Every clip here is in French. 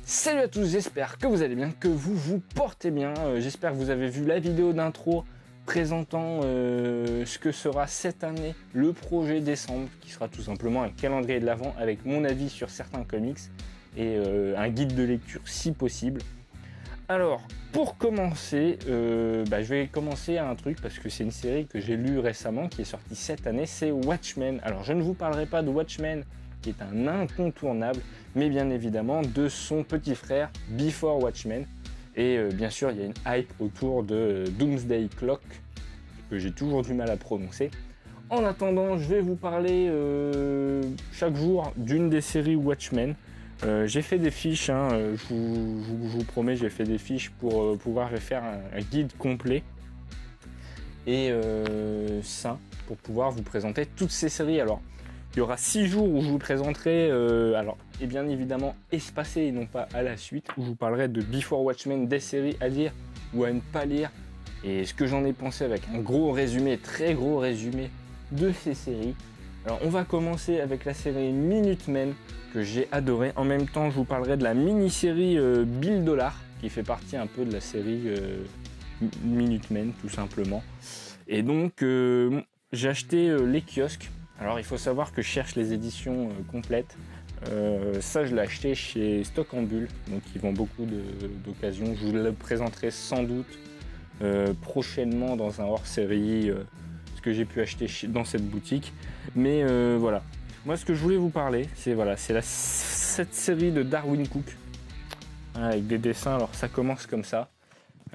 Salut à tous, j'espère que vous allez bien, que vous vous portez bien. J'espère que vous avez vu la vidéo d'intro présentant ce que sera cette année le projet décembre, qui sera tout simplement un calendrier de l'Avent avec mon avis sur certains comics et un guide de lecture si possible. Alors, pour commencer, je vais commencer à un truc parce que c'est une série que j'ai lue récemment, qui est sortie cette année, c'est Watchmen. Alors, je ne vous parlerai pas de Watchmen, qui est un incontournable, mais bien évidemment de son petit frère Before Watchmen. Et bien sûr, il y a une hype autour de Doomsday Clock, que j'ai toujours du mal à prononcer. En attendant, je vais vous parler chaque jour d'une des séries Watchmen. J'ai fait des fiches, je vous promets, j'ai fait des fiches pour pouvoir faire un guide complet et ça, pour pouvoir vous présenter toutes ces séries. Alors, il y aura 6 jours où je vous présenterai, et bien évidemment espacé et non pas à la suite, où je vous parlerai de Before Watchmen, des séries à lire ou à ne pas lire, et ce que j'en ai pensé avec un gros résumé, très gros résumé de ces séries. Alors on va commencer avec la série Minutemen, que j'ai adoré. En même temps, je vous parlerai de la mini-série Bill Dollar, qui fait partie un peu de la série Minutemen, tout simplement. Et donc, j'ai acheté les kiosques. Alors, il faut savoir que je cherche les éditions complètes. Ça, je l'ai acheté chez Stock en Bulle, donc ils vendent beaucoup d'occasions. Je vous le présenterai sans doute prochainement dans un hors-série, ce que j'ai pu acheter dans cette boutique. Mais voilà. Moi, ce que je voulais vous parler, c'est cette série de Darwyn Cooke, avec des dessins. Alors, ça commence comme ça.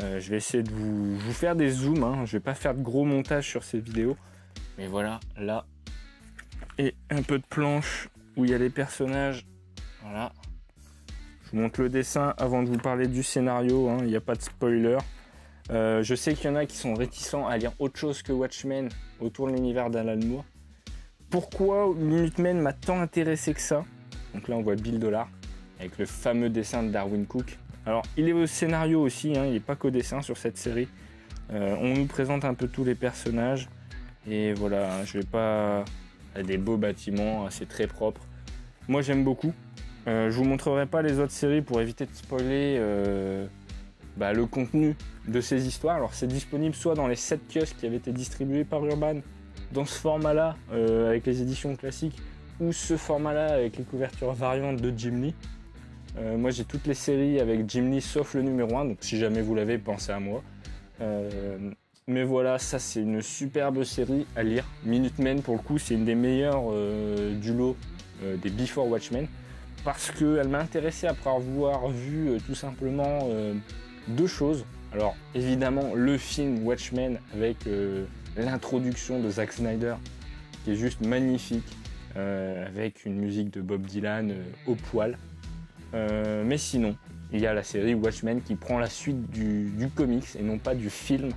Je vais essayer de vous faire des zooms. Je vais pas faire de gros montage sur ces vidéos. Mais voilà, là. Et un peu de planche où il y a les personnages. Voilà. Je vous montre le dessin avant de vous parler du scénario. Il n'y a pas de spoiler. Je sais qu'il y en a qui sont réticents à lire autre chose que Watchmen autour de l'univers d'Alan Moore. Pourquoi Minutemen m'a tant intéressé que ça? Donc là on voit Bill Dollar avec le fameux dessin de Darwyn Cooke. Alors il est au scénario aussi, il n'est pas qu'au dessin sur cette série. On nous présente un peu tous les personnages. Et voilà, je vais pas... Il y a des beaux bâtiments, c'est très propre. Moi j'aime beaucoup. Je vous montrerai pas les autres séries pour éviter de spoiler le contenu de ces histoires. Alors c'est disponible soit dans les 7 kiosques qui avaient été distribués par Urban, dans ce format-là, avec les éditions classiques, ou ce format-là avec les couvertures variantes de Jim Lee. Moi j'ai toutes les séries avec Jim Lee sauf le numéro 1, donc si jamais vous l'avez, pensez à moi. Mais voilà, ça c'est une superbe série à lire. Minutemen, pour le coup, c'est une des meilleures du lot des Before Watchmen, parce qu'elle m'a intéressé après avoir vu tout simplement deux choses. Alors évidemment le film Watchmen avec l'introduction de Zack Snyder, qui est juste magnifique, avec une musique de Bob Dylan au poil. Mais sinon, il y a la série Watchmen qui prend la suite du comics et non pas du film,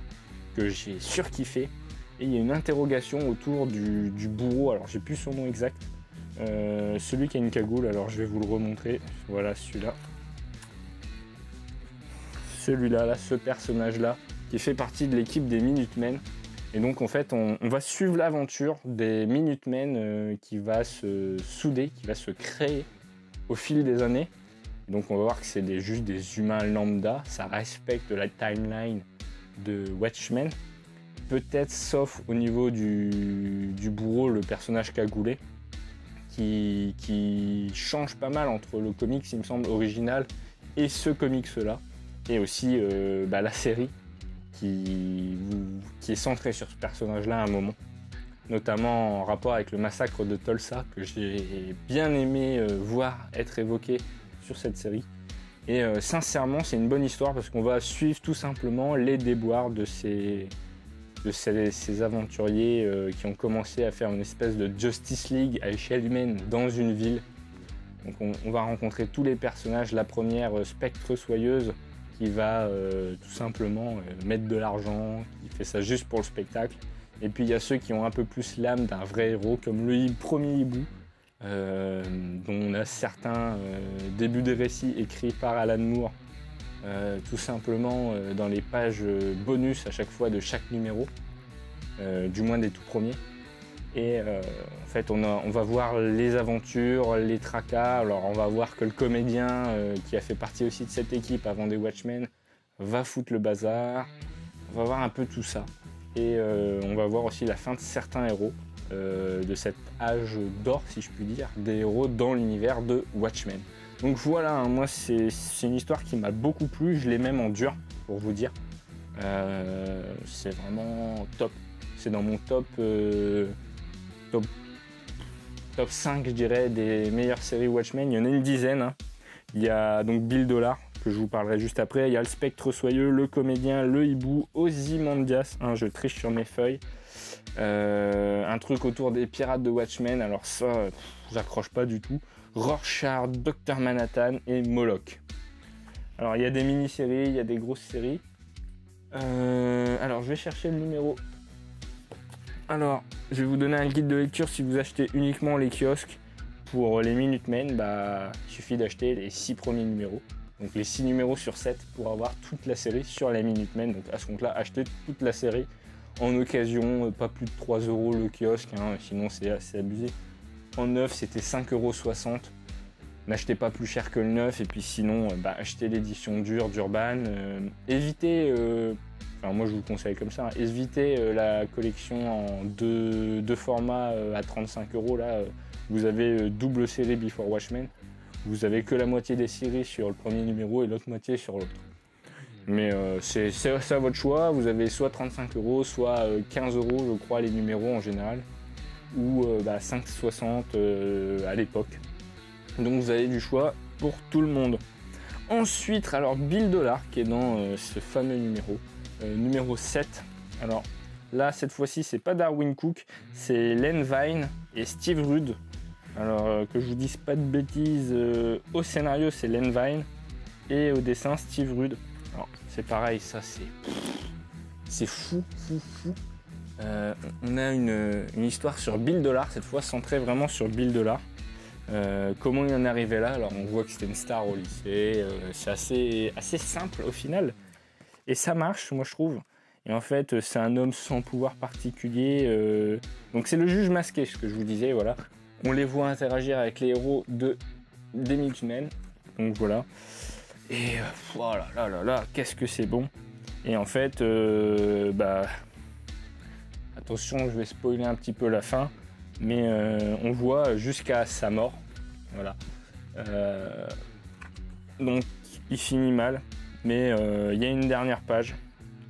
que j'ai surkiffé. Et il y a une interrogation autour du bourreau. Alors j'ai plus son nom exact. Celui qui a une cagoule, alors je vais vous le remontrer. Voilà celui-là. Celui-là, là, ce personnage-là, qui fait partie de l'équipe des Minutemen. Et donc en fait, on va suivre l'aventure des Minutemen qui va se souder, qui va se créer au fil des années. Et donc on va voir que c'est juste des humains lambda. Ça respecte la timeline de Watchmen, peut-être sauf au niveau du bourreau, le personnage cagoulé, qui change pas mal entre le comics, il me semble, original et ce comics-là, et aussi la série qui est centrée sur ce personnage-là à un moment, notamment en rapport avec le massacre de Tulsa, que j'ai bien aimé voir être évoqué sur cette série. Et sincèrement, c'est une bonne histoire parce qu'on va suivre tout simplement les déboires de ces aventuriers qui ont commencé à faire une espèce de Justice League à échelle humaine dans une ville. Donc on va rencontrer tous les personnages. La première, Spectre Soyeuse, qui va tout simplement mettre de l'argent, qui fait ça juste pour le spectacle. Et puis il y a ceux qui ont un peu plus l'âme d'un vrai héros, comme le premier hibou, dont on a certains débuts des récits écrits par Alan Moore, tout simplement dans les pages bonus à chaque fois de chaque numéro, du moins des tout premiers. Et en fait, on va voir les aventures, les tracas. Alors, on va voir que le comédien qui a fait partie aussi de cette équipe avant des Watchmen va foutre le bazar. On va voir un peu tout ça. Et on va voir aussi la fin de certains héros, de cet âge d'or, si je puis dire, des héros dans l'univers de Watchmen. Donc voilà, hein, moi, c'est une histoire qui m'a beaucoup plu. Je l'ai même en dur, pour vous dire. C'est vraiment top. C'est dans mon top 5, je dirais, des meilleures séries Watchmen. Il y en a une dizaine. Hein. Il y a donc Bill Dollar, que je vous parlerai juste après. Il y a le Spectre Soyeux, le Comédien, le Hibou, Ozymandias. Hein, je triche sur mes feuilles. Un truc autour des pirates de Watchmen. Alors ça, j'accroche pas du tout. Rorschach, Dr Manhattan et Moloch. Alors il y a des mini-séries, il y a des grosses séries. Alors je vais chercher le numéro. Alors, je vais vous donner un guide de lecture si vous achetez uniquement les kiosques. Pour les Minutemen, il suffit d'acheter les 6 premiers numéros. Donc les 6 numéros sur 7 pour avoir toute la série sur les Minutemen. Donc à ce compte-là, achetez toute la série en occasion, pas plus de 3 € le kiosque, hein, sinon c'est assez abusé. En neuf, c'était 5,60 €. N'achetez pas plus cher que le neuf, et puis sinon, achetez l'édition dure d'Urban. Évitez... Enfin, moi je vous conseille comme ça, hein. Évitez la collection en deux formats à 35 €. Là, vous avez double série Before Watchmen. Vous avez que la moitié des séries sur le premier numéro et l'autre moitié sur l'autre. Mais c'est à votre choix. Vous avez soit 35 €, soit 15 € je crois les numéros en général. Ou 5,60 € à l'époque. Donc vous avez du choix pour tout le monde. Ensuite, alors Bill Dollar qui est dans ce fameux numéro. Numéro 7. Alors là, cette fois-ci, c'est pas Darwin Cook, c'est Len Wein et Steve Rude. Alors que je vous dise pas de bêtises, au scénario, c'est Len Wein et au dessin, Steve Rude. Alors c'est pareil, ça c'est fou. On a une histoire sur Bill Dollar, cette fois centrée vraiment sur Bill Dollar. Comment il en est arrivé là? Alors on voit que c'était une star au lycée, c'est assez simple au final. Et ça marche, moi je trouve. Et en fait, c'est un homme sans pouvoir particulier. Donc c'est le juge masqué, ce que je vous disais, voilà. On les voit interagir avec les héros des Minutemen. Donc voilà. Et voilà, là, qu'est-ce que c'est bon. Et en fait, attention, je vais spoiler un petit peu la fin. Mais on voit jusqu'à sa mort. Voilà. Donc il finit mal. Mais il y a une dernière page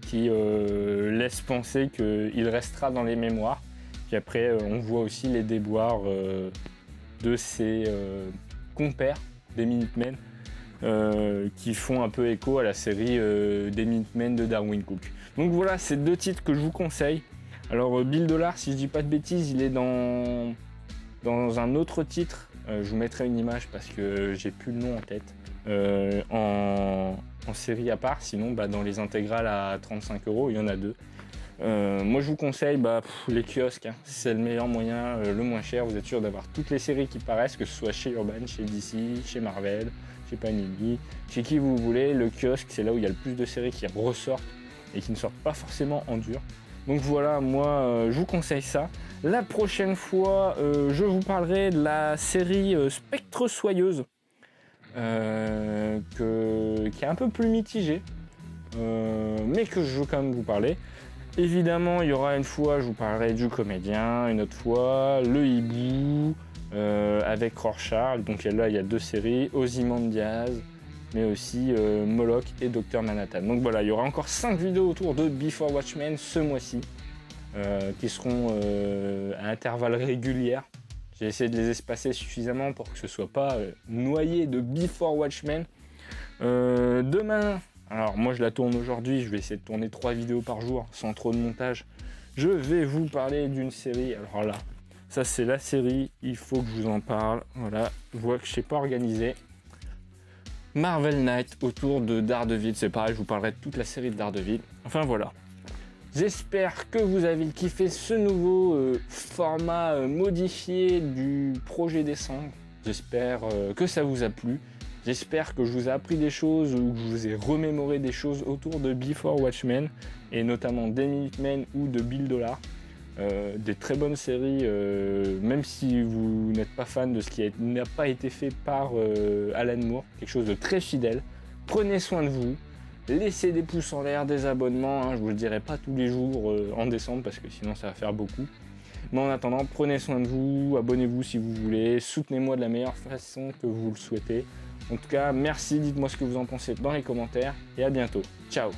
qui laisse penser qu'il restera dans les mémoires. Puis après, on voit aussi les déboires de ses compères des Minutemen qui font un peu écho à la série des Minutemen de Darwin Cook. Donc voilà, c'est 2 titres que je vous conseille. Alors Bill Dollar, si je dis pas de bêtises, il est dans un autre titre. Je vous mettrai une image parce que j'ai plus le nom en tête. En série à part, sinon dans les intégrales à 35 €, il y en a 2. Moi je vous conseille les kiosques, hein. C'est le meilleur moyen, le moins cher. Vous êtes sûr d'avoir toutes les séries qui paraissent, que ce soit chez Urban, chez DC, chez Marvel, chez Panini, chez qui vous voulez. Le kiosque, c'est là où il y a le plus de séries qui ressortent et qui ne sortent pas forcément en dur. Donc voilà, moi je vous conseille ça. La prochaine fois, je vous parlerai de la série Spectre Soyeuse. Qui est un peu plus mitigé, mais que je veux quand même vous parler. Évidemment, il y aura une fois, je vous parlerai du Comédien, une autre fois, le Hibou, avec Rorschach. Donc là, il y a 2 séries, Ozymandias, mais aussi Moloch et Dr Manhattan. Donc voilà, il y aura encore 5 vidéos autour de Before Watchmen ce mois-ci, qui seront à intervalles réguliers. J'ai essayé de les espacer suffisamment pour que ce ne soit pas noyé de Before Watchmen. Demain, alors moi je la tourne aujourd'hui, je vais essayer de tourner 3 vidéos par jour sans trop de montage. Je vais vous parler d'une série. Alors là, ça c'est la série, il faut que je vous en parle. Voilà, je vois que je ne sais pas organiser. Marvel Knight autour de Daredevil, c'est pareil, je vous parlerai de toute la série de Daredevil. Enfin voilà. J'espère que vous avez kiffé ce nouveau format modifié du projet décembre. J'espère que ça vous a plu. J'espère que je vous ai appris des choses ou que je vous ai remémoré des choses autour de Before Watchmen et notamment des Minutemen ou de Bill Dollar. des très bonnes séries, même si vous n'êtes pas fan de ce qui n'a pas été fait par Alan Moore, quelque chose de très fidèle. Prenez soin de vous, laissez des pouces en l'air, des abonnements, hein, je vous le dirai pas tous les jours en décembre parce que sinon ça va faire beaucoup. Mais en attendant, prenez soin de vous, abonnez-vous si vous voulez, soutenez-moi de la meilleure façon que vous le souhaitez. En tout cas, merci, dites-moi ce que vous en pensez dans les commentaires et à bientôt. Ciao!